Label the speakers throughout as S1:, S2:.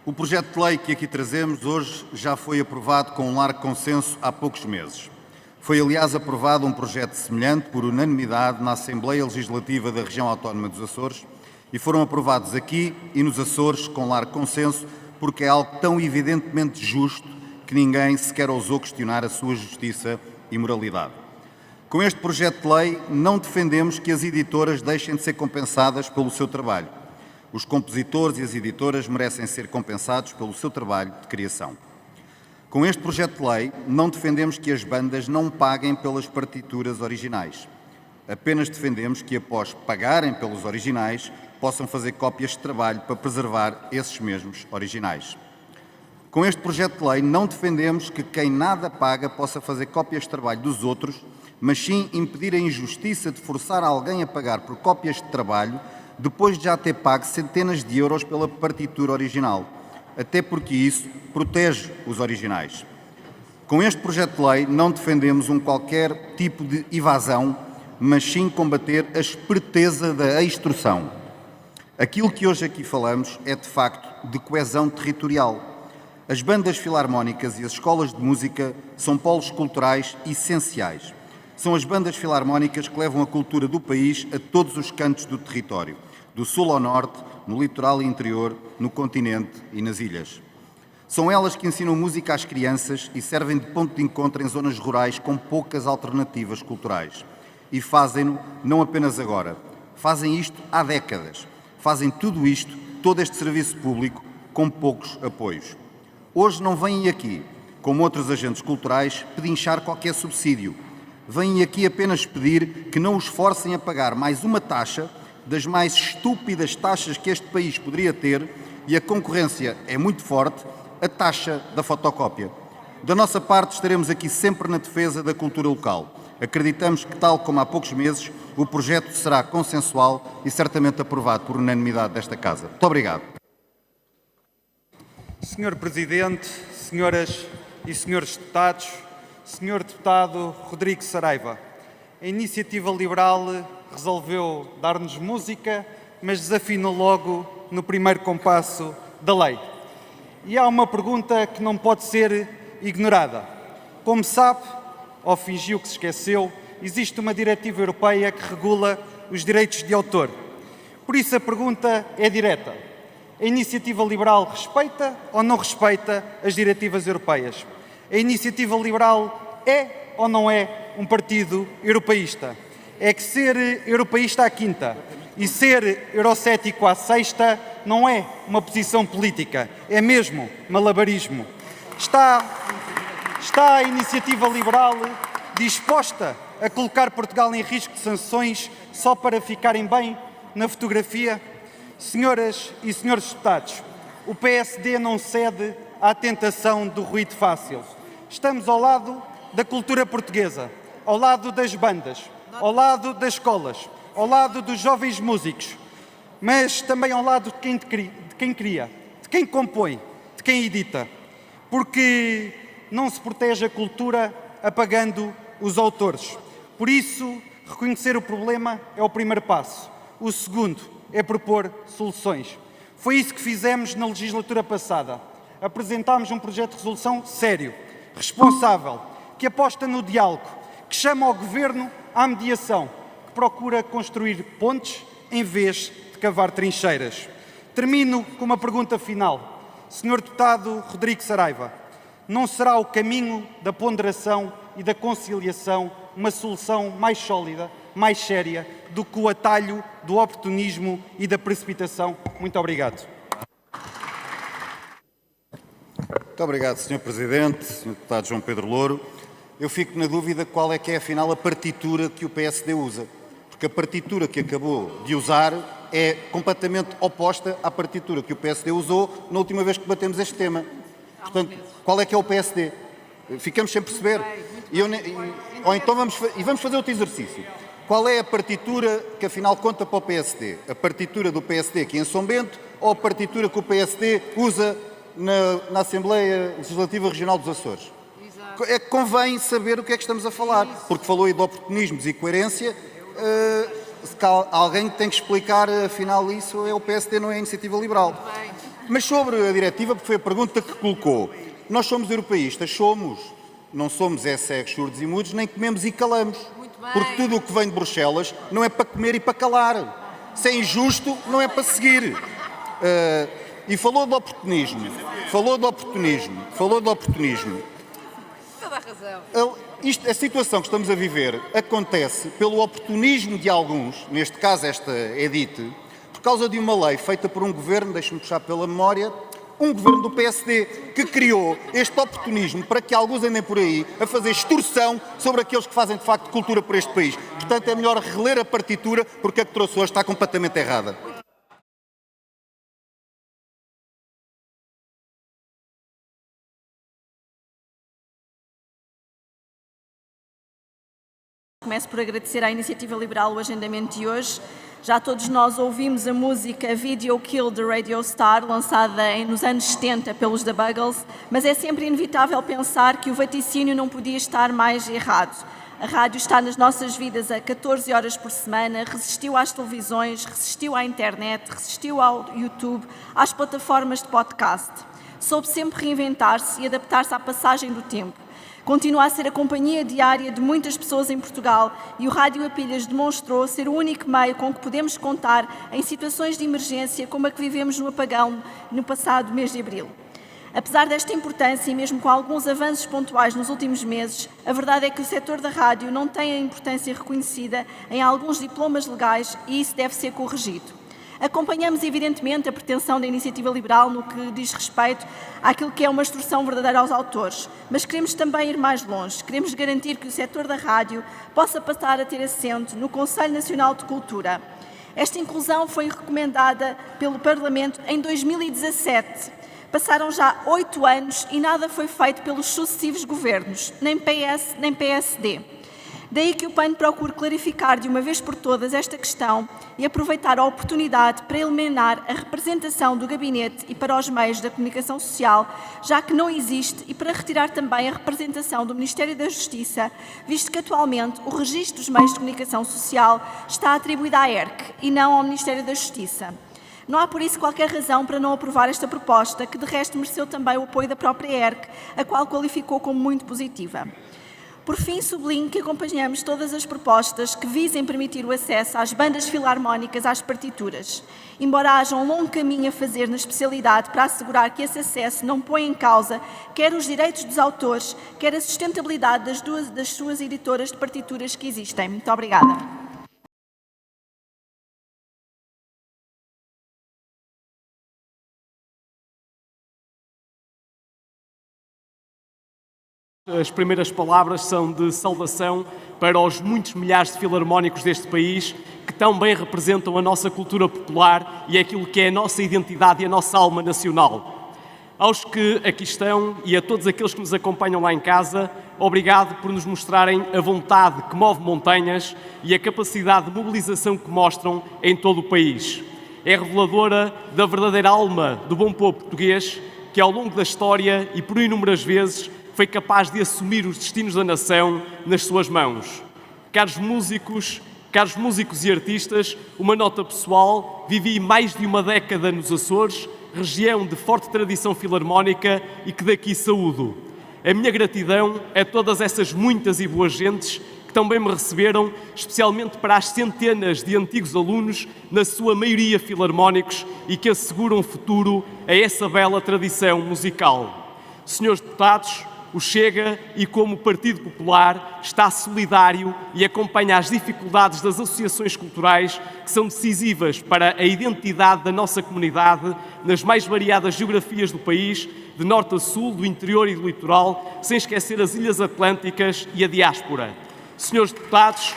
S1: O projeto de lei que aqui trazemos hoje já foi aprovado com um largo consenso há poucos meses. Foi, aliás, aprovado um projeto semelhante por unanimidade na Assembleia Legislativa da Região Autónoma dos Açores e foram aprovados aqui e nos Açores com largo consenso porque é algo tão evidentemente justo que ninguém sequer ousou questionar a sua justiça e moralidade. Com este projeto de lei, não defendemos que as editoras deixem de ser compensadas pelo seu trabalho. Os compositores e as editoras merecem ser compensados pelo seu trabalho de criação. Com este projeto de lei, não defendemos que as bandas não paguem pelas partituras originais. Apenas defendemos que, após pagarem pelos originais, possam fazer cópias de trabalho para preservar esses mesmos originais. Com este projeto de lei, não defendemos que quem nada paga possa fazer cópias de trabalho dos outros, mas sim impedir a injustiça de forçar alguém a pagar por cópias de trabalho depois de já ter pago centenas de euros pela partitura original, até porque isso protege os originais. Com este projeto de lei não defendemos qualquer tipo de evasão, mas sim combater a esperteza da extorsão. Aquilo que hoje aqui falamos é, de facto, de coesão territorial. As bandas filarmónicas e as escolas de música são polos culturais essenciais. São as bandas filarmónicas que levam a cultura do país a todos os cantos do território, do sul ao norte, no litoral e interior, no continente e nas ilhas. São elas que ensinam música às crianças e servem de ponto de encontro em zonas rurais com poucas alternativas culturais. E fazem-no não apenas agora, fazem isto há décadas. Fazem tudo isto, todo este serviço público, com poucos apoios. Hoje não vêm aqui, como outros agentes culturais, pedinchar qualquer subsídio. Vêm aqui apenas pedir que não os forcem a pagar mais uma taxa das mais estúpidas taxas que este país poderia ter, e a concorrência é muito forte, a taxa da fotocópia. Da nossa parte, estaremos aqui sempre na defesa da cultura local. Acreditamos que, tal como há poucos meses, o projeto será consensual e certamente aprovado por unanimidade desta Casa. Muito obrigado.
S2: Senhor Presidente, senhoras e senhores deputados, Senhor Deputado Rodrigo Saraiva, a Iniciativa Liberal resolveu dar-nos música, mas desafinou logo no primeiro compasso da lei. E há uma pergunta que não pode ser ignorada. Como sabe, ou fingiu que se esqueceu, existe uma diretiva europeia que regula os direitos de autor. Por isso a pergunta é direta. A Iniciativa Liberal respeita ou não respeita as diretivas europeias? A Iniciativa Liberal é ou não é um partido europeísta? É que ser europeísta à quinta e ser eurocético à sexta não é uma posição política, é mesmo malabarismo. Está a Iniciativa Liberal disposta a colocar Portugal em risco de sanções só para ficarem bem na fotografia? Senhoras e senhores deputados, o PSD não cede à tentação do ruído fácil. Estamos ao lado da cultura portuguesa, ao lado das bandas, ao lado das escolas, ao lado dos jovens músicos, mas também ao lado de quem cria, de quem compõe, de quem edita. Porque não se protege a cultura apagando os autores. Por isso, reconhecer o problema é o primeiro passo. O segundo é propor soluções. Foi isso que fizemos na legislatura passada. Apresentámos um projeto de resolução sério, responsável, que aposta no diálogo, que chama ao Governo à mediação, que procura construir pontes em vez de cavar trincheiras. Termino com uma pergunta final. Senhor Deputado Rodrigo Saraiva, não será o caminho da ponderação e da conciliação uma solução mais sólida, mais séria, do que o atalho do oportunismo e da precipitação? Muito obrigado.
S1: Muito obrigado, Sr. Presidente, Sr. Deputado João Pedro Louro. Eu fico na dúvida qual é que é, afinal, a partitura que o PSD usa. Porque a partitura que acabou de usar é completamente oposta à partitura que o PSD usou na última vez que debatemos este tema. Portanto, qual é que é o PSD? Ficamos sem perceber. Ou então vamos fazer outro exercício. Qual é a partitura que, afinal, conta para o PSD? A partitura do PSD aqui em São Bento ou a partitura que o PSD usa na Assembleia Legislativa Regional dos Açores? Exato. É que convém saber o que é que estamos a falar, porque falou aí de oportunismos e coerência. Alguém tem que explicar, afinal, isso é o PSD, não é a Iniciativa Liberal. Mas sobre a diretiva, porque foi a pergunta que colocou. Nós somos europeístas, somos. Não somos cegos, surdos e mudos, nem comemos e calamos. Porque tudo o que vem de Bruxelas não é para comer e para calar. Se é injusto, não é para seguir. E falou de oportunismo.
S3: Toda a razão.
S1: A situação que estamos a viver acontece pelo oportunismo de alguns, neste caso esta Edith, por causa de uma lei feita por um governo, deixe-me puxar pela memória, um governo do PSD, que criou este oportunismo para que alguns andem por aí a fazer extorsão sobre aqueles que fazem de facto cultura por este país. Portanto, é melhor reler a partitura, porque a que trouxe hoje está completamente errada.
S4: Começo por agradecer à Iniciativa Liberal o agendamento de hoje. Já todos nós ouvimos a música Video Kill de Radio Star, lançada nos anos 70 pelos The Buggles, mas é sempre inevitável pensar que o vaticínio não podia estar mais errado. A rádio está nas nossas vidas a 14 horas por semana, resistiu às televisões, resistiu à internet, resistiu ao YouTube, às plataformas de podcast. Soube sempre reinventar-se e adaptar-se à passagem do tempo. Continua a ser a companhia diária de muitas pessoas em Portugal e o Rádio a Pilhas demonstrou ser o único meio com que podemos contar em situações de emergência como a que vivemos no apagão no passado mês de abril. Apesar desta importância e mesmo com alguns avanços pontuais nos últimos meses, a verdade é que o setor da rádio não tem a importância reconhecida em alguns diplomas legais e isso deve ser corrigido. Acompanhamos, evidentemente, a pretensão da Iniciativa Liberal no que diz respeito àquilo que é uma instrução verdadeira aos autores, mas queremos também ir mais longe. Queremos garantir que o setor da rádio possa passar a ter assento no Conselho Nacional de Cultura. Esta inclusão foi recomendada pelo Parlamento em 2017. Passaram já 8 anos e nada foi feito pelos sucessivos governos, nem PS nem PSD. Daí que o PAN procure clarificar de uma vez por todas esta questão e aproveitar a oportunidade para eliminar a representação do gabinete e para os meios da comunicação social, já que não existe, e para retirar também a representação do Ministério da Justiça, visto que atualmente o registro dos meios de comunicação social está atribuído à ERC e não ao Ministério da Justiça. Não há por isso qualquer razão para não aprovar esta proposta, que de resto mereceu também o apoio da própria ERC, a qual qualificou como muito positiva. Por fim, sublinho que acompanhamos todas as propostas que visem permitir o acesso às bandas filarmónicas às partituras. Embora haja um longo caminho a fazer na especialidade para assegurar que esse acesso não põe em causa quer os direitos dos autores, quer a sustentabilidade das suas editoras de partituras que existem. Muito obrigada.
S5: As primeiras palavras são de saudação para os muitos milhares de filarmónicos deste país que tão bem representam a nossa cultura popular e aquilo que é a nossa identidade e a nossa alma nacional. Aos que aqui estão e a todos aqueles que nos acompanham lá em casa, obrigado por nos mostrarem a vontade que move montanhas e a capacidade de mobilização que mostram em todo o país. É reveladora da verdadeira alma do bom povo português que ao longo da história e por inúmeras vezes foi capaz de assumir os destinos da nação nas suas mãos. Caros músicos e artistas, uma nota pessoal, vivi mais de uma década nos Açores, região de forte tradição filarmónica e que daqui saúdo. A minha gratidão a todas essas muitas e boas gentes que também me receberam, especialmente para as centenas de antigos alunos, na sua maioria filarmónicos, e que asseguram futuro a essa bela tradição musical. Senhores deputados, o Chega, e como Partido Popular, está solidário e acompanha as dificuldades das associações culturais que são decisivas para a identidade da nossa comunidade nas mais variadas geografias do país, de norte a sul, do interior e do litoral, sem esquecer as Ilhas Atlânticas e a diáspora. Senhores deputados,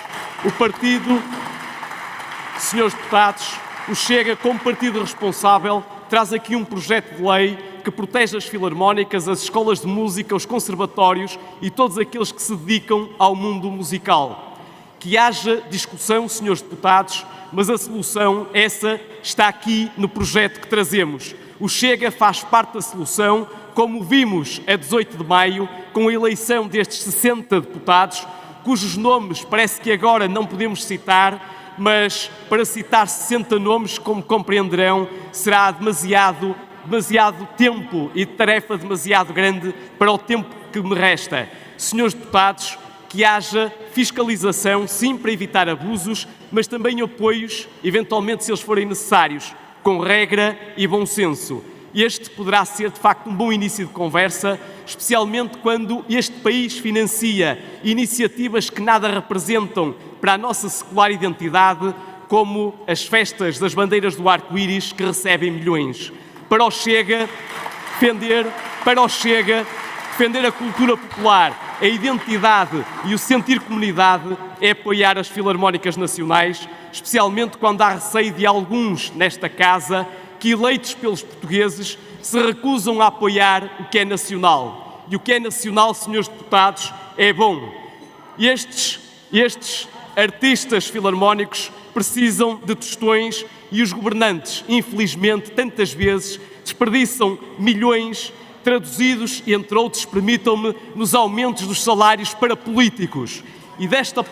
S5: o Chega, como partido responsável, traz aqui um projeto de lei que protege as filarmónicas, as escolas de música, os conservatórios e todos aqueles que se dedicam ao mundo musical. Que haja discussão, senhores deputados, mas a solução, essa, está aqui no projeto que trazemos. O Chega faz parte da solução, como vimos a 18 de maio, com a eleição destes 60 deputados, cujos nomes parece que agora não podemos citar, mas para citar 60 nomes, como compreenderão, será demasiado demasiado tempo e de tarefa demasiado grande para o tempo que me resta. Senhores deputados, que haja fiscalização, sim, para evitar abusos, mas também apoios, eventualmente, se eles forem necessários, com regra e bom senso. Este poderá ser, de facto, um bom início de conversa, especialmente quando este país financia iniciativas que nada representam para a nossa secular identidade, como as festas das bandeiras do arco-íris, que recebem milhões. Para o Chega, defender a cultura popular, a identidade e o sentir comunidade é apoiar as filarmónicas nacionais, especialmente quando há receio de alguns nesta casa que, eleitos pelos portugueses, se recusam a apoiar o que é nacional. E o que é nacional, senhores deputados, é bom. Estes artistas filarmónicos precisam de tostões e os governantes, infelizmente, tantas vezes desperdiçam milhões traduzidos, entre outros, permitam-me, nos aumentos dos salários para políticos. E desta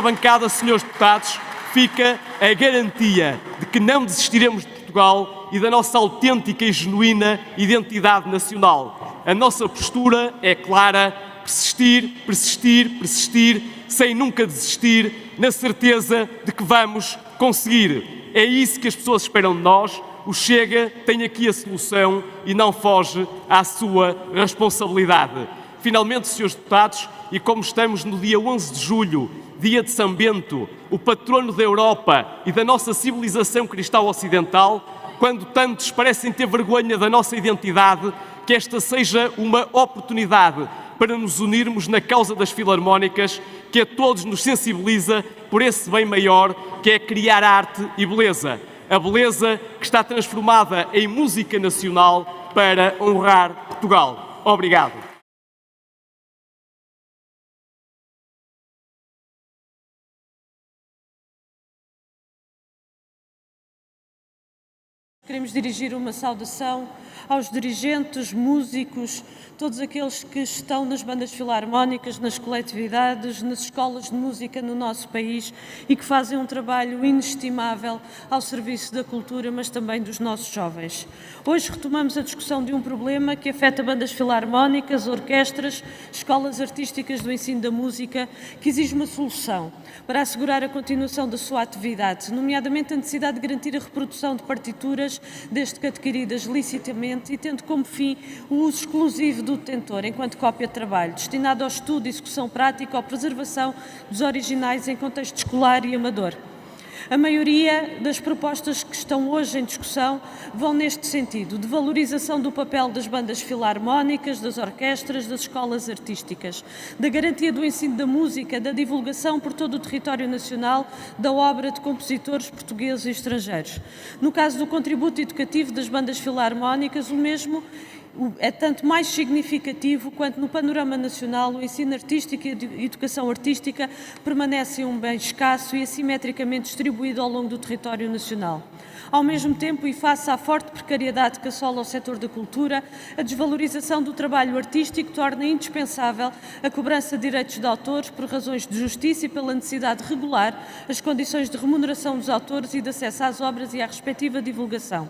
S5: bancada, senhores deputados, fica a garantia de que não desistiremos de Portugal e da nossa autêntica e genuína identidade nacional. A nossa postura é clara: persistir, persistir, persistir, sem nunca desistir, na certeza de que vamos conseguir. É isso que as pessoas esperam de nós. O Chega tem aqui a solução e não foge à sua responsabilidade. Finalmente, senhores deputados, e como estamos no dia 11 de julho, dia de São Bento, o patrono da Europa e da nossa civilização cristã ocidental, quando tantos parecem ter vergonha da nossa identidade, que esta seja uma oportunidade para nos unirmos na causa das filarmónicas, que a todos nos sensibiliza por esse bem maior, que é criar arte e beleza. A beleza que está transformada em música nacional para honrar Portugal. Obrigado.
S6: Queremos dirigir uma saudação aos dirigentes, músicos, todos aqueles que estão nas bandas filarmónicas, nas coletividades, nas escolas de música no nosso país e que fazem um trabalho inestimável ao serviço da cultura, mas também dos nossos jovens. Hoje retomamos a discussão de um problema que afeta bandas filarmónicas, orquestras, escolas artísticas do ensino da música, que exige uma solução para assegurar a continuação da sua atividade, nomeadamente a necessidade de garantir a reprodução de partituras, desde que adquiridas licitamente e tendo como fim o uso exclusivo do detentor, enquanto cópia de trabalho, destinado ao estudo e execução prática ou preservação dos originais em contexto escolar e amador. A maioria das propostas que estão hoje em discussão vão neste sentido, de valorização do papel das bandas filarmónicas, das orquestras, das escolas artísticas, da garantia do ensino da música, da divulgação por todo o território nacional da obra de compositores portugueses e estrangeiros. No caso do contributo educativo das bandas filarmónicas, o mesmo é tanto mais significativo quanto no panorama nacional o ensino artístico e a educação artística permanecem um bem escasso e assimetricamente distribuído ao longo do território nacional. Ao mesmo tempo, e face à forte precariedade que assola o setor da cultura, a desvalorização do trabalho artístico torna indispensável a cobrança de direitos de autores por razões de justiça e pela necessidade de regular as condições de remuneração dos autores e de acesso às obras e à respectiva divulgação.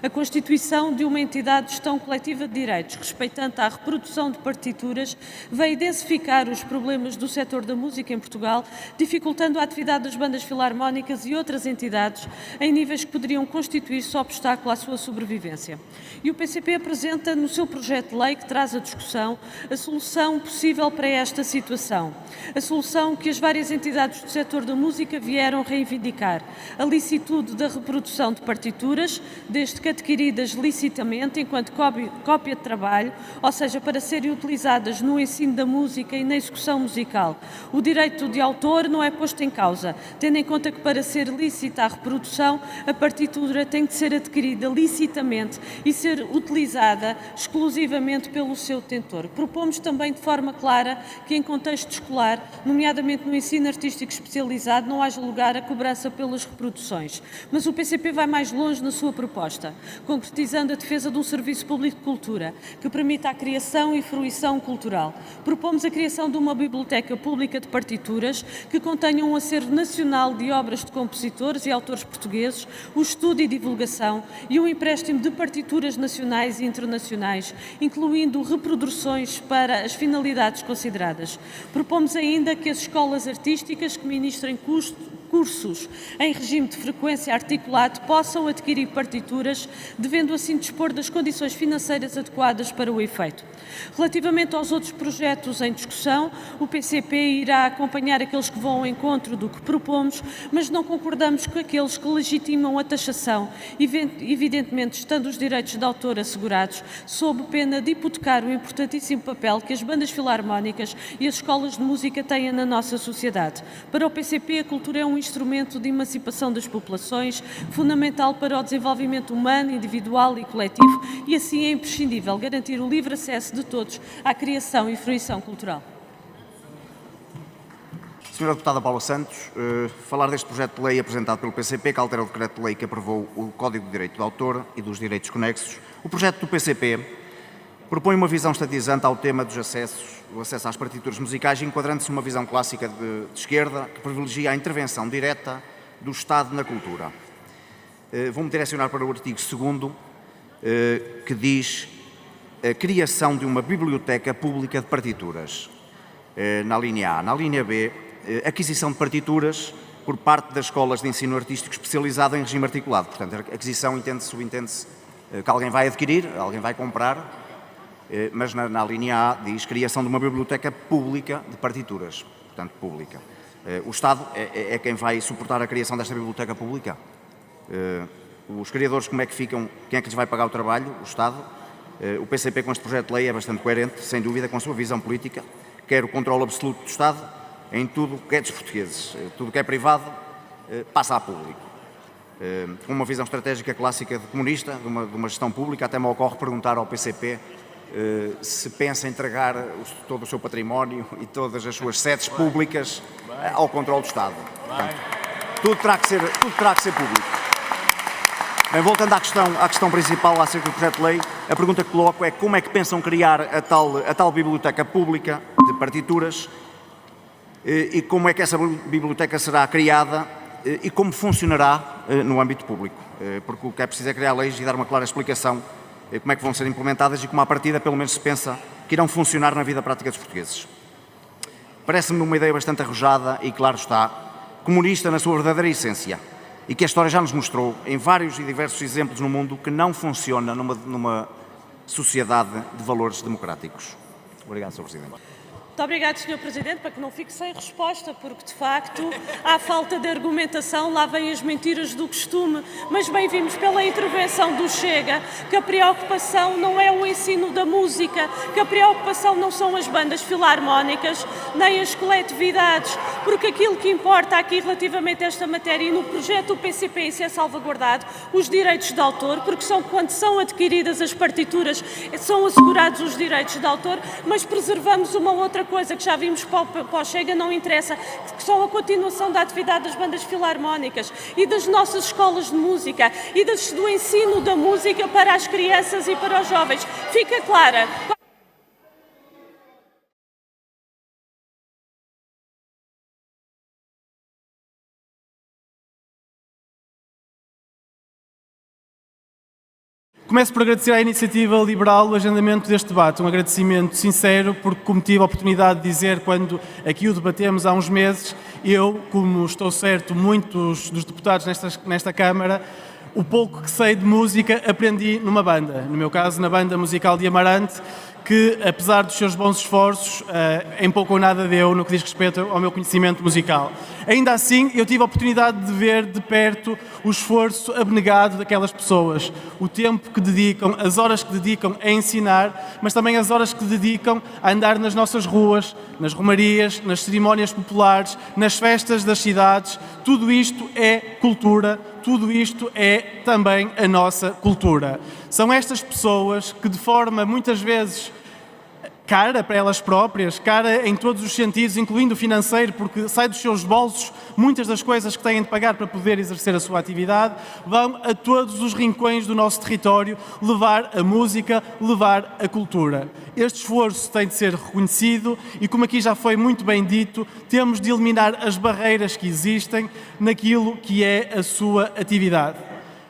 S6: A constituição de uma entidade de gestão coletiva de direitos, respeitante à reprodução de partituras, veio densificar os problemas do setor da música em Portugal, dificultando a atividade das bandas filarmónicas e outras entidades em níveis que poderiam constituir-se obstáculo à sua sobrevivência. E o PCP apresenta no seu projeto de lei que traz à discussão a solução possível para esta situação. A solução que as várias entidades do setor da música vieram reivindicar. A licitude da reprodução de partituras, desde que adquiridas licitamente enquanto cópia de trabalho, ou seja, para serem utilizadas no ensino da música e na execução musical. O direito de autor não é posto em causa, tendo em conta que para ser lícita a reprodução, a partitura tem de ser adquirida licitamente e ser utilizada exclusivamente pelo seu detentor. Propomos também de forma clara que em contexto escolar, nomeadamente no ensino artístico especializado, não haja lugar a cobrança pelas reproduções. Mas o PCP vai mais longe na sua proposta. concretizando a defesa de um serviço público de cultura que permita a criação e fruição cultural. Propomos a criação de uma biblioteca pública de partituras que contenha um acervo nacional de obras de compositores e autores portugueses, o estudo e divulgação e o empréstimo de partituras nacionais e internacionais, incluindo reproduções para as finalidades consideradas. Propomos ainda que as escolas artísticas que ministrem cursos em regime de frequência articulado possam adquirir partituras, devendo assim dispor das condições financeiras adequadas para o efeito. Relativamente aos outros projetos em discussão, o PCP irá acompanhar aqueles que vão ao encontro do que propomos, mas não concordamos com aqueles que legitimam a taxação, evidentemente estando os direitos de autor assegurados, sob pena de hipotecar o importantíssimo papel que as bandas filarmónicas e as escolas de música têm na nossa sociedade. Para o PCP, a cultura é um instrumento de emancipação das populações, fundamental para o desenvolvimento humano, individual e coletivo, e assim é imprescindível garantir o livre acesso de todos à criação e fruição cultural.
S7: Sra. Deputada Paula Santos, falar deste projeto de lei apresentado pelo PCP, que altera o decreto de lei que aprovou o Código de Direito de Autor e dos direitos conexos. O projeto do PCP propõe uma visão estatizante ao tema dos o acesso às partituras musicais, enquadrando-se numa visão clássica de esquerda, que privilegia a intervenção direta do Estado na cultura. Vou-me direcionar para o artigo 2º, que diz a criação de uma biblioteca pública de partituras, na linha A. Na linha B, aquisição aquisição de partituras por parte das escolas de ensino artístico especializado em regime articulado. Portanto, a aquisição subentende-se que alguém vai adquirir, alguém vai comprar, mas na linha A diz criação de uma biblioteca pública de partituras, portanto, pública. O Estado é quem vai suportar a criação desta biblioteca pública? Os criadores, como é que ficam? Quem é que lhes vai pagar o trabalho? O Estado? O PCP, com este projeto de lei, é bastante coerente, sem dúvida, com a sua visão política, quer o controle absoluto do Estado em tudo o que é dos portugueses. Tudo o que é privado passa a público. Com uma visão estratégica clássica de comunista, de uma gestão pública, até me ocorre perguntar ao PCP se pensa entregar todo o seu património e todas as suas sedes públicas ao controle do Estado. Portanto, tudo terá que ser público. Bem, voltando à questão principal acerca do projeto de lei, a pergunta que coloco é como é que pensam criar a tal biblioteca pública de partituras e como é que essa biblioteca será criada e como funcionará no âmbito público. Porque o que é preciso é criar leis e dar uma clara explicação como é que vão ser implementadas e como à partida pelo menos se pensa que irão funcionar na vida prática dos portugueses. Parece-me uma ideia bastante arrojada e, claro está, comunista na sua verdadeira essência e que a história já nos mostrou em vários e diversos exemplos no mundo que não funciona numa sociedade de valores democráticos. Obrigado, Sr. Presidente.
S6: Muito obrigado, Sr. Presidente, para que não fique sem resposta, porque, de facto, há falta de argumentação, lá vêm as mentiras do costume, mas bem vimos pela intervenção do Chega que a preocupação não é o ensino da música, que a preocupação não são as bandas filarmónicas, nem as coletividades, porque aquilo que importa aqui relativamente a esta matéria e no projeto do PCP isso é salvaguardado, os direitos de autor, porque quando são adquiridas as partituras são assegurados os direitos de autor, mas preservamos uma outra coisa que já vimos para o Chega não interessa, que são a continuação da atividade das bandas filarmónicas e das nossas escolas de música e do ensino da música para as crianças e para os jovens. Fica clara.
S8: Começo por agradecer à Iniciativa Liberal o agendamento deste debate, um agradecimento sincero, porque como tive a oportunidade de dizer quando aqui o debatemos há uns meses, eu, como estou certo, muitos dos deputados nesta Câmara, o pouco que sei de música aprendi numa banda, no meu caso na Banda Musical de Amarante, que apesar dos seus bons esforços, em pouco ou nada deu no que diz respeito ao meu conhecimento musical. Ainda assim, eu tive a oportunidade de ver de perto o esforço abnegado daquelas pessoas, o tempo que dedicam, as horas que dedicam a ensinar, mas também as horas que dedicam a andar nas nossas ruas, nas romarias, nas cerimónias populares, nas festas das cidades. Tudo isto é cultura, tudo isto é também a nossa cultura. São estas pessoas que, de forma muitas vezes cara para elas próprias, cara em todos os sentidos, incluindo o financeiro, porque sai dos seus bolsos muitas das coisas que têm de pagar para poder exercer a sua atividade, vão a todos os rincões do nosso território levar a música, levar a cultura. Este esforço tem de ser reconhecido e, como aqui já foi muito bem dito, temos de eliminar as barreiras que existem naquilo que é a sua atividade.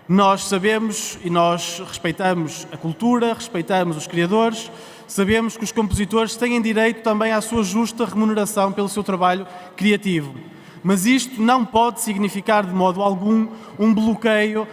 S8: Nós sabemos e nós respeitamos a cultura, respeitamos os criadores, sabemos que os compositores têm direito também à sua justa remuneração pelo seu trabalho criativo. Mas isto não pode significar de modo algum um bloqueio,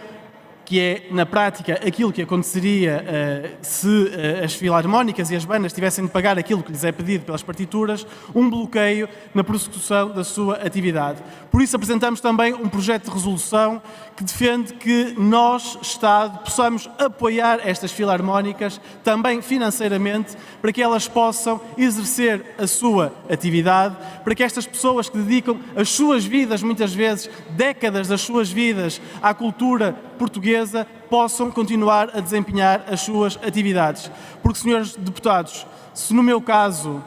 S8: que é, na prática, aquilo que aconteceria se as filarmónicas e as bandas tivessem de pagar aquilo que lhes é pedido pelas partituras, um bloqueio na prossecução da sua atividade. Por isso apresentamos também um projeto de resolução que defende que nós, Estado, possamos apoiar estas filarmónicas também financeiramente para que elas possam exercer a sua atividade, para que estas pessoas que dedicam as suas vidas, muitas vezes décadas das suas vidas, à cultura portuguesa, possam continuar a desempenhar as suas atividades. Porque, senhores deputados, se no meu caso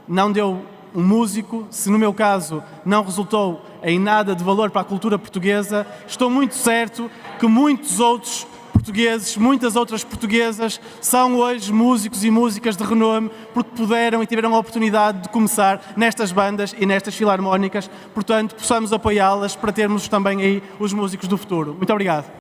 S8: não deu um músico, se no meu caso não resultou em nada de valor para a cultura portuguesa, estou muito certo que muitos outros portugueses, muitas outras portuguesas, são hoje músicos e músicas de renome porque puderam e tiveram a oportunidade de começar nestas bandas e nestas filarmónicas. Portanto, possamos apoiá-las para termos também aí os músicos do futuro. Muito obrigado.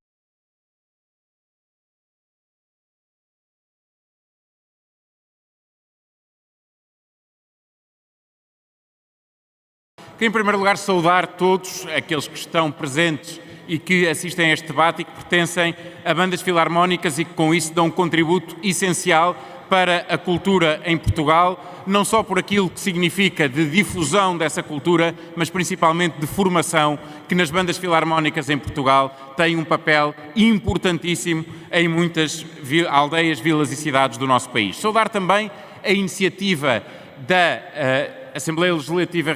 S9: Queria, em primeiro lugar, saudar todos aqueles que estão presentes e que assistem a este debate e que pertencem a bandas filarmónicas e que com isso dão um contributo essencial para a cultura em Portugal, não só por aquilo que significa de difusão dessa cultura, mas principalmente de formação, que nas bandas filarmónicas em Portugal tem um papel importantíssimo em muitas aldeias, vilas e cidades do nosso país. Saudar também a iniciativa da Assembleia Legislativa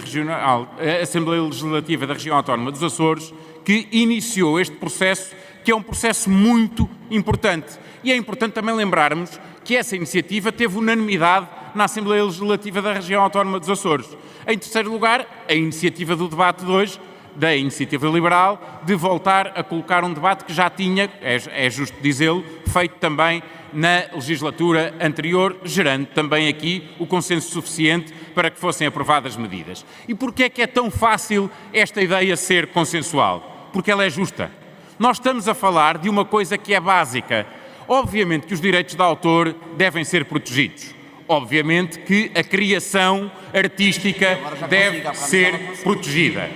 S9: da Região Autónoma dos Açores, que iniciou este processo, que é um processo muito importante. E é importante também lembrarmos que essa iniciativa teve unanimidade na Assembleia Legislativa da Região Autónoma dos Açores. Em terceiro lugar, a iniciativa do debate de hoje, da Iniciativa Liberal, de voltar a colocar um debate que já tinha, é justo dizê-lo, feito também na legislatura anterior, gerando também aqui o consenso suficiente para que fossem aprovadas medidas. E porquê é que é tão fácil esta ideia ser consensual? Porque ela é justa. Nós estamos a falar de uma coisa que é básica. Obviamente que os direitos de autor devem ser protegidos. Obviamente que a criação artística deve ser protegida.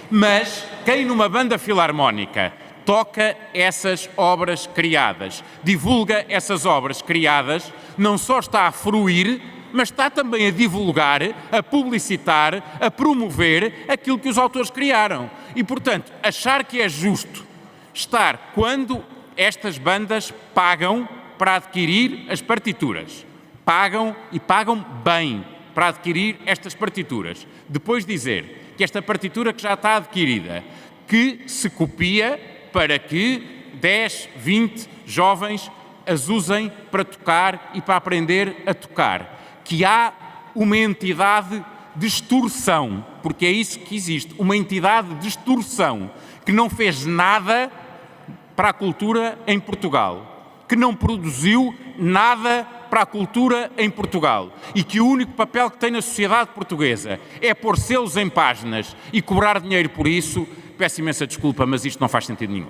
S9: Mas quem numa banda filarmónica toca essas obras criadas, divulga essas obras criadas, não só está a fruir, mas está também a divulgar, a publicitar, a promover aquilo que os autores criaram. E, portanto, achar que é justo estar quando estas bandas pagam para adquirir as partituras, pagam e pagam bem para adquirir estas partituras, depois dizer que esta partitura que já está adquirida, que se copia para que 10, 20 jovens as usem para tocar e para aprender a tocar, que há uma entidade de extorsão, porque é isso que existe, uma entidade de extorsão que não fez nada para a cultura em Portugal, que não produziu nada para a cultura em Portugal e que o único papel que tem na sociedade portuguesa é pôr selos em páginas e cobrar dinheiro por isso. Peço imensa desculpa, mas isto não faz sentido nenhum.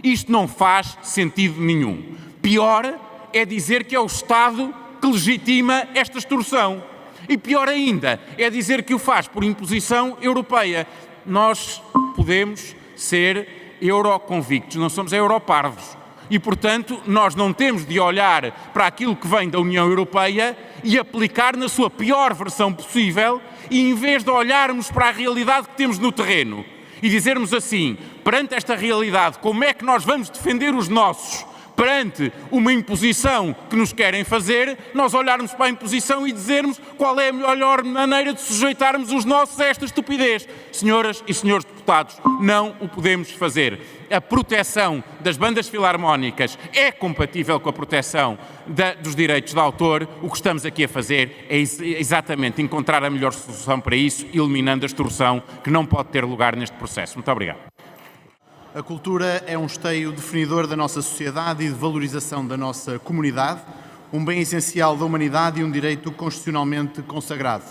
S9: Isto não faz sentido nenhum. Pior é dizer que é o Estado que legitima esta extorsão. E pior ainda é dizer que o faz por imposição europeia. Nós podemos ser euroconvictos, não somos europarvos. E, portanto, nós não temos de olhar para aquilo que vem da União Europeia e aplicar na sua pior versão possível e, em vez de olharmos para a realidade que temos no terreno e dizermos assim, perante esta realidade, como é que nós vamos defender os nossos perante uma imposição que nos querem fazer, nós olharmos para a imposição e dizermos qual é a melhor maneira de sujeitarmos os nossos a esta estupidez. Senhoras e senhores deputados, deputados, não o podemos fazer. A proteção das bandas filarmónicas é compatível com a proteção dos direitos de autor. O que estamos aqui a fazer é exatamente encontrar a melhor solução para isso, eliminando a extorsão que não pode ter lugar neste processo. Muito obrigado.
S10: A cultura é um esteio definidor da nossa sociedade e de valorização da nossa comunidade, um bem essencial da humanidade e um direito constitucionalmente consagrado.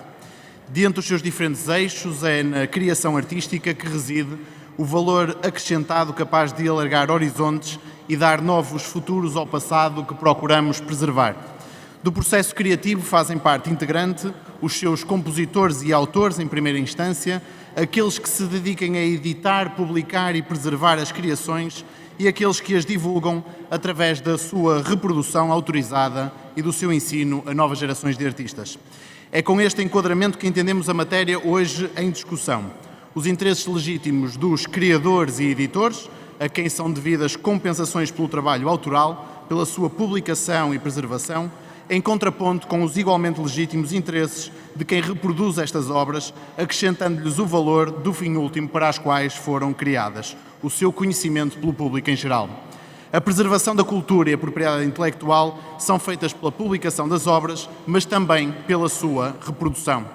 S10: Diante dos seus diferentes eixos, é na criação artística que reside o valor acrescentado capaz de alargar horizontes e dar novos futuros ao passado que procuramos preservar. Do processo criativo fazem parte integrante os seus compositores e autores, em primeira instância, aqueles que se dediquem a editar, publicar e preservar as criações e aqueles que as divulgam através da sua reprodução autorizada e do seu ensino a novas gerações de artistas. É com este enquadramento que entendemos a matéria hoje em discussão. Os interesses legítimos dos criadores e editores, a quem são devidas compensações pelo trabalho autoral, pela sua publicação e preservação, em contraponto com os igualmente legítimos interesses de quem reproduz estas obras, acrescentando-lhes o valor do fim último para as quais foram criadas, o seu conhecimento pelo público em geral. A preservação da cultura e a propriedade intelectual são feitas pela publicação das obras, mas também pela sua reprodução.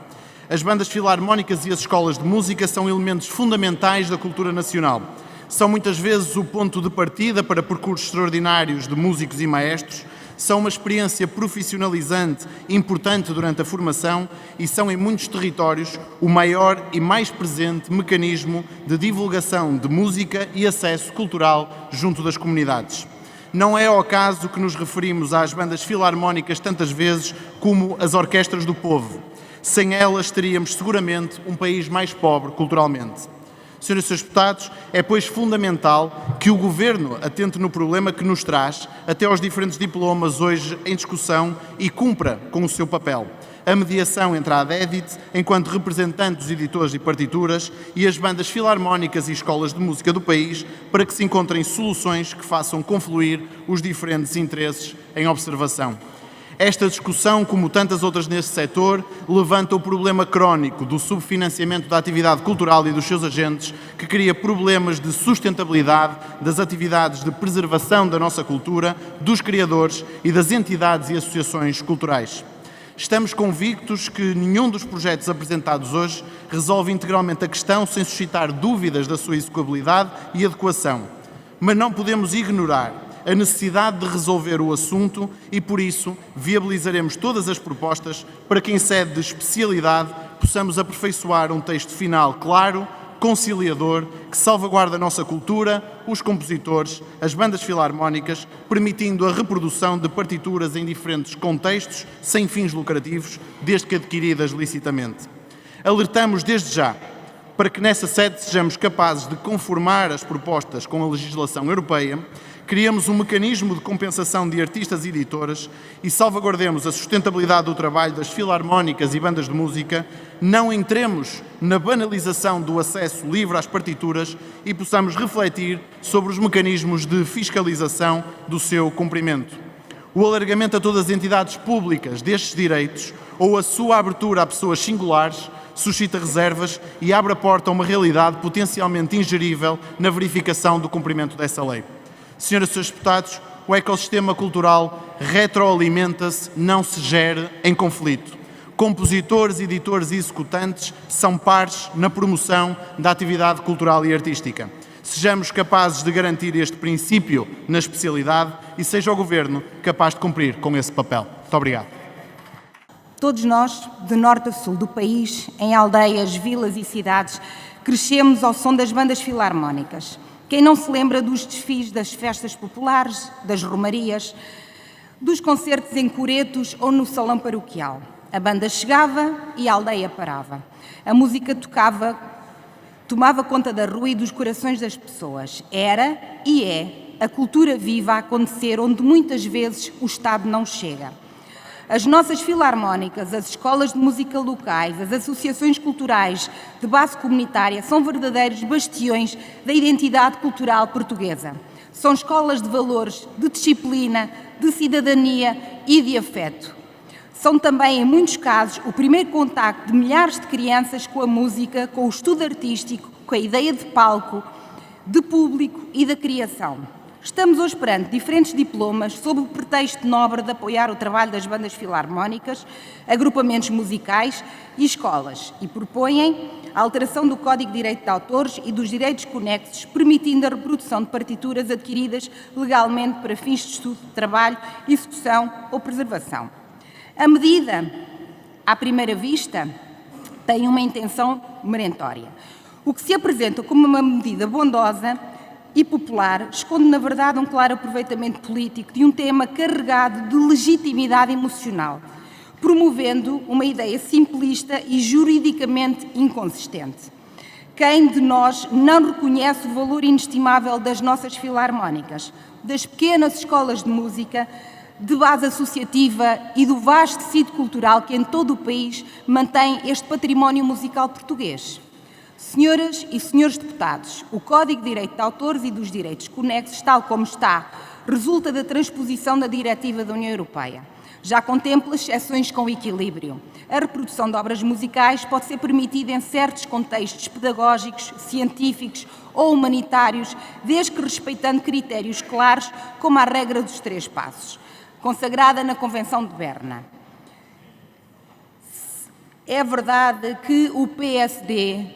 S10: As bandas filarmónicas e as escolas de música são elementos fundamentais da cultura nacional. São muitas vezes o ponto de partida para percursos extraordinários de músicos e maestros, são uma experiência profissionalizante importante durante a formação e são, em muitos territórios, o maior e mais presente mecanismo de divulgação de música e acesso cultural junto das comunidades. Não é ao caso que nos referimos às bandas filarmónicas tantas vezes como as orquestras do povo. Sem elas, teríamos seguramente um país mais pobre culturalmente. Senhoras e Srs. Deputados, é pois fundamental que o Governo atente no problema que nos traz até aos diferentes diplomas hoje em discussão e cumpra com o seu papel. A mediação entre a ADEDIT, enquanto representante dos editores e partituras, e as bandas filarmónicas e escolas de música do país, para que se encontrem soluções que façam confluir os diferentes interesses em observação. Esta discussão, como tantas outras neste setor, levanta o problema crónico do subfinanciamento da atividade cultural e dos seus agentes, que cria problemas de sustentabilidade das atividades de preservação da nossa cultura, dos criadores e das entidades e associações culturais. Estamos convictos que nenhum dos projetos apresentados hoje resolve integralmente a questão sem suscitar dúvidas da sua execuabilidade e adequação. Mas não podemos ignorar a necessidade de resolver o assunto e, por isso, viabilizaremos todas as propostas para que, em sede de especialidade, possamos aperfeiçoar um texto final claro, conciliador, que salvaguarda a nossa cultura, os compositores, as bandas filarmónicas, permitindo a reprodução de partituras em diferentes contextos, sem fins lucrativos, desde que adquiridas licitamente. Alertamos desde já para que nessa sede sejamos capazes de conformar as propostas com a legislação europeia, criemos um mecanismo de compensação de artistas e editoras e salvaguardemos a sustentabilidade do trabalho das filarmónicas e bandas de música, não entremos na banalização do acesso livre às partituras e possamos refletir sobre os mecanismos de fiscalização do seu cumprimento. O alargamento a todas as entidades públicas destes direitos ou a sua abertura a pessoas singulares suscita reservas e abre a porta a uma realidade potencialmente ingerível na verificação do cumprimento dessa lei. Senhoras e Srs. Deputados, o ecossistema cultural retroalimenta-se, não se gera em conflito. Compositores, editores e executantes são pares na promoção da atividade cultural e artística. Sejamos capazes de garantir este princípio na especialidade e seja o Governo capaz de cumprir com esse papel. Muito obrigado.
S11: Todos nós, de norte a sul do país, em aldeias, vilas e cidades, crescemos ao som das bandas filarmónicas. Quem não se lembra dos desfiles das festas populares, das romarias, dos concertos em coretos ou no salão paroquial? A banda chegava e a aldeia parava. A música tocava, tomava conta da rua e dos corações das pessoas. Era e é a cultura viva a acontecer onde muitas vezes o Estado não chega. As nossas filarmónicas, as escolas de música locais, as associações culturais de base comunitária são verdadeiros bastiões da identidade cultural portuguesa. São escolas de valores, de disciplina, de cidadania e de afeto. São também, em muitos casos, o primeiro contacto de milhares de crianças com a música, com o estudo artístico, com a ideia de palco, de público e da criação. Estamos hoje perante diferentes diplomas sob o pretexto nobre de apoiar o trabalho das bandas filarmónicas, agrupamentos musicais e escolas e propõem a alteração do Código de Direito de Autores e dos direitos conexos, permitindo a reprodução de partituras adquiridas legalmente para fins de estudo, trabalho, execução ou preservação. A medida, à primeira vista, tem uma intenção merentória. O que se apresenta como uma medida bondosa e popular esconde, na verdade, um claro aproveitamento político de um tema carregado de legitimidade emocional, promovendo uma ideia simplista e juridicamente inconsistente. Quem de nós não reconhece o valor inestimável das nossas filarmónicas, das pequenas escolas de música, de base associativa e do vasto tecido cultural que em todo o país mantém este património musical português? Senhoras e senhores deputados, o Código de Direito de Autores e dos Direitos Conexos, tal como está, resulta da transposição da Diretiva da União Europeia. Já contempla exceções com equilíbrio. A reprodução de obras musicais pode ser permitida em certos contextos pedagógicos, científicos ou humanitários, desde que respeitando critérios claros, como a regra dos 3 passos, consagrada na Convenção de Berna. É verdade que o PSD,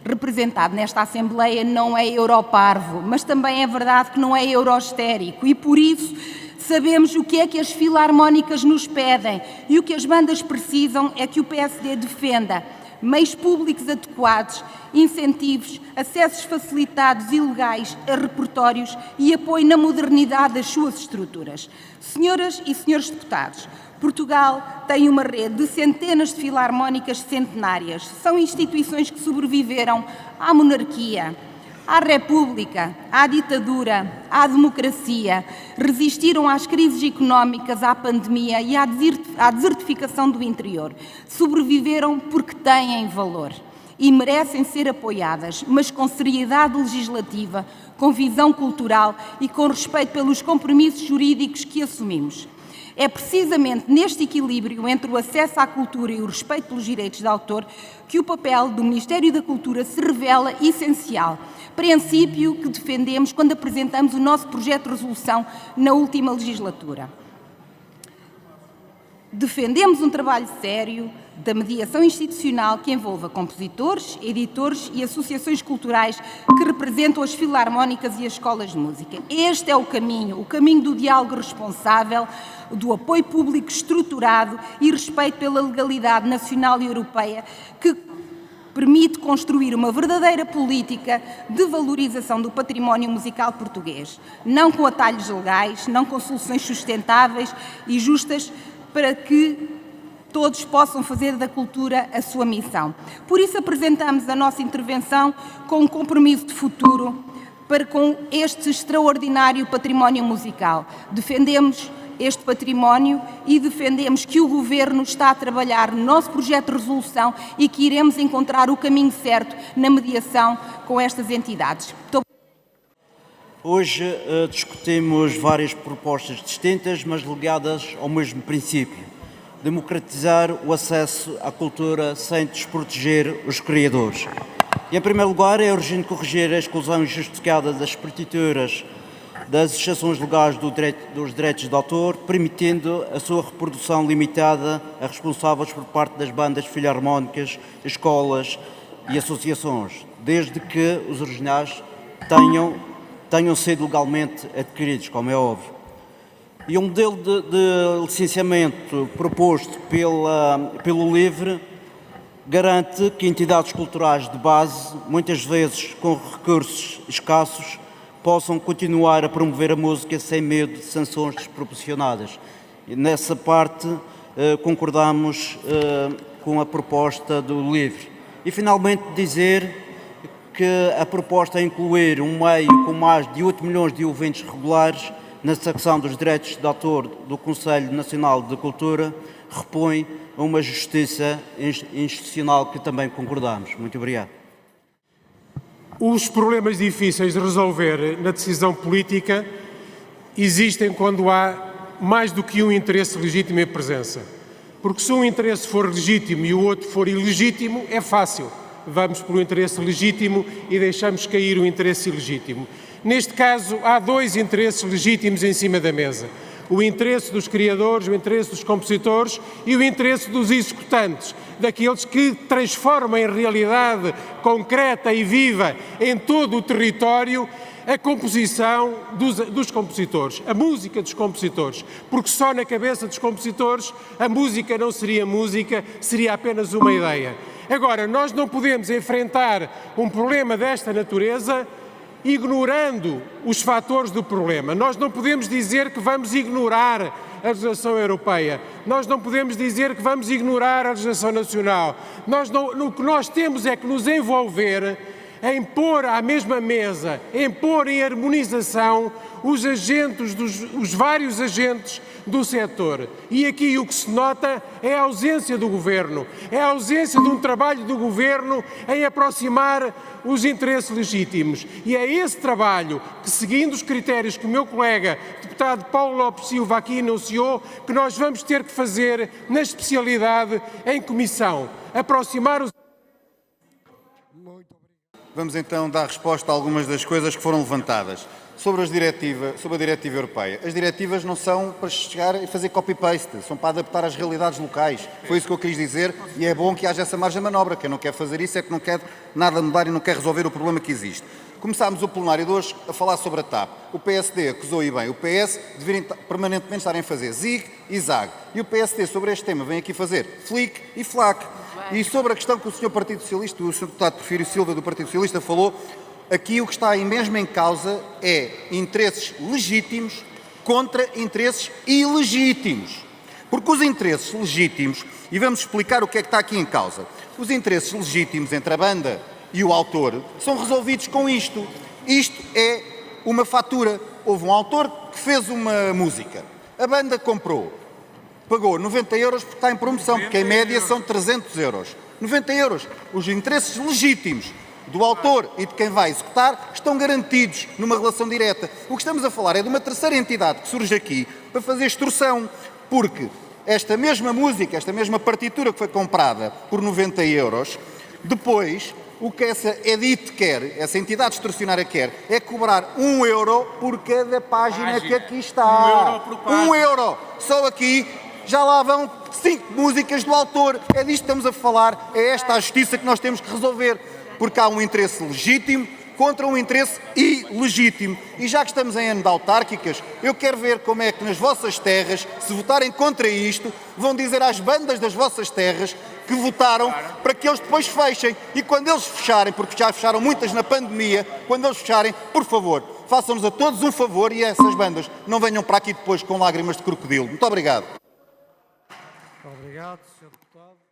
S11: representado nesta Assembleia, não é europarvo, mas também é verdade que não é eurostérico e, por isso, sabemos o que é que as filarmónicas nos pedem e o que as bandas precisam é que o PSD defenda meios públicos adequados, incentivos, acessos facilitados e legais a repertórios e apoio na modernidade das suas estruturas. Senhoras e senhores deputados, Portugal tem uma rede de centenas de filarmónicas centenárias. São instituições que sobreviveram à monarquia, à república, à ditadura, à democracia, resistiram às crises económicas, à pandemia e à desertificação do interior. Sobreviveram porque têm valor e merecem ser apoiadas, mas com seriedade legislativa, com visão cultural e com respeito pelos compromissos jurídicos que assumimos. É precisamente neste equilíbrio entre o acesso à cultura e o respeito pelos direitos de autor que o papel do Ministério da Cultura se revela essencial, princípio que defendemos quando apresentamos o nosso projeto de resolução na última legislatura. Defendemos um trabalho sério da mediação institucional que envolva compositores, editores e associações culturais que representam as filarmónicas e as escolas de música. Este é o caminho do diálogo responsável, do apoio público estruturado e respeito pela legalidade nacional e europeia que permite construir uma verdadeira política de valorização do património musical português, não com atalhos legais, não com soluções sustentáveis e justas para que todos possam fazer da cultura a sua missão. Por isso apresentamos a nossa intervenção com um compromisso de futuro para com este extraordinário património musical. Defendemos este património e defendemos que o Governo está a trabalhar no nosso projeto de resolução e que iremos encontrar o caminho certo na mediação com estas entidades.
S12: Hoje discutimos várias propostas distintas, mas ligadas ao mesmo princípio: democratizar o acesso à cultura sem desproteger os criadores. E, em primeiro lugar, é urgente corrigir a exclusão injustificada das partituras das exceções legais dos direitos de autor, permitindo a sua reprodução limitada a responsáveis por parte das bandas filarmónicas, escolas e associações, desde que os originais tenham sido legalmente adquiridos, como é óbvio. E o modelo de licenciamento proposto pelo LIVRE garante que entidades culturais de base, muitas vezes com recursos escassos, possam continuar a promover a música sem medo de sanções desproporcionadas. E nessa parte concordamos com a proposta do LIVRE. E finalmente dizer que a proposta é incluir um meio com mais de 8 milhões de ouvintes regulares na secção dos direitos de autor do Conselho Nacional de Cultura repõe uma justiça institucional que também concordamos. Muito obrigado.
S13: Os problemas difíceis de resolver na decisão política existem quando há mais do que um interesse legítimo em presença. Porque se um interesse for legítimo e o outro for ilegítimo, é fácil. Vamos pelo interesse legítimo e deixamos cair o interesse ilegítimo. Neste caso, há dois interesses legítimos em cima da mesa. O interesse dos criadores, o interesse dos compositores e o interesse dos executantes, daqueles que transformam em realidade concreta e viva em todo o território a composição dos compositores, a música dos compositores, porque só na cabeça dos compositores a música não seria música, seria apenas uma ideia. Agora, nós não podemos enfrentar um problema desta natureza ignorando os fatores do problema. Nós não podemos dizer que vamos ignorar a legislação europeia. Nós não podemos dizer que vamos ignorar a legislação nacional. O que nós temos é que nos envolver em pôr à mesma mesa, em pôr em harmonização os vários agentes do setor. E aqui o que se nota é a ausência do Governo, é a ausência de um trabalho do Governo em aproximar os interesses legítimos. E é esse trabalho que, seguindo os critérios que o meu colega, deputado Paulo Lopes Silva, aqui enunciou, que nós vamos ter que fazer na especialidade em comissão. Aproximar os...
S1: Vamos então dar resposta a algumas das coisas que foram levantadas. Sobre a diretiva europeia. As diretivas não são para chegar e fazer copy-paste, são para adaptar às realidades locais. Foi isso que eu quis dizer e é bom que haja essa margem de manobra. Quem não quer fazer isso é que não quer nada mudar e não quer resolver o problema que existe. Começámos o plenário de hoje a falar sobre a TAP. O PSD acusou e bem o PS de virem permanentemente estarem a fazer zig e zag. E o PSD sobre este tema vem aqui fazer flick e flac. E sobre a questão que o Sr. Partido Socialista, o Sr. Deputado Porfírio Silva do Partido Socialista falou, aqui o que está aí mesmo em causa é interesses legítimos contra interesses ilegítimos. Porque os interesses legítimos, e vamos explicar o que é que está aqui em causa, os interesses legítimos entre a banda e o autor são resolvidos com isto. Isto é uma fatura. Houve um autor que fez uma música, a banda comprou, pagou 90 euros porque está em promoção, porque em média são 300 euros. 90 euros. Os interesses legítimos do autor e de quem vai executar estão garantidos numa relação direta. O que estamos a falar é de uma terceira entidade que surge aqui para fazer extorsão, porque esta mesma música, esta mesma partitura que foi comprada por 90 euros, depois o que essa edit quer, essa entidade extorsionária quer, é cobrar 1 euro por cada página que aqui está. 1 euro. Só aqui já lá vão 5 músicas do autor. É disto que estamos a falar, é esta a justiça que nós temos que resolver. Porque há um interesse legítimo contra um interesse ilegítimo. E já que estamos em ano de autárquicas, eu quero ver como é que nas vossas terras, se votarem contra isto, vão dizer às bandas das vossas terras que votaram para que eles depois fechem. E quando eles fecharem, porque já fecharam muitas na pandemia, quando eles fecharem, por favor, façam-nos a todos um favor e essas bandas não venham para aqui depois com lágrimas de crocodilo. Muito obrigado.
S2: Obrigado, Sr. Deputado.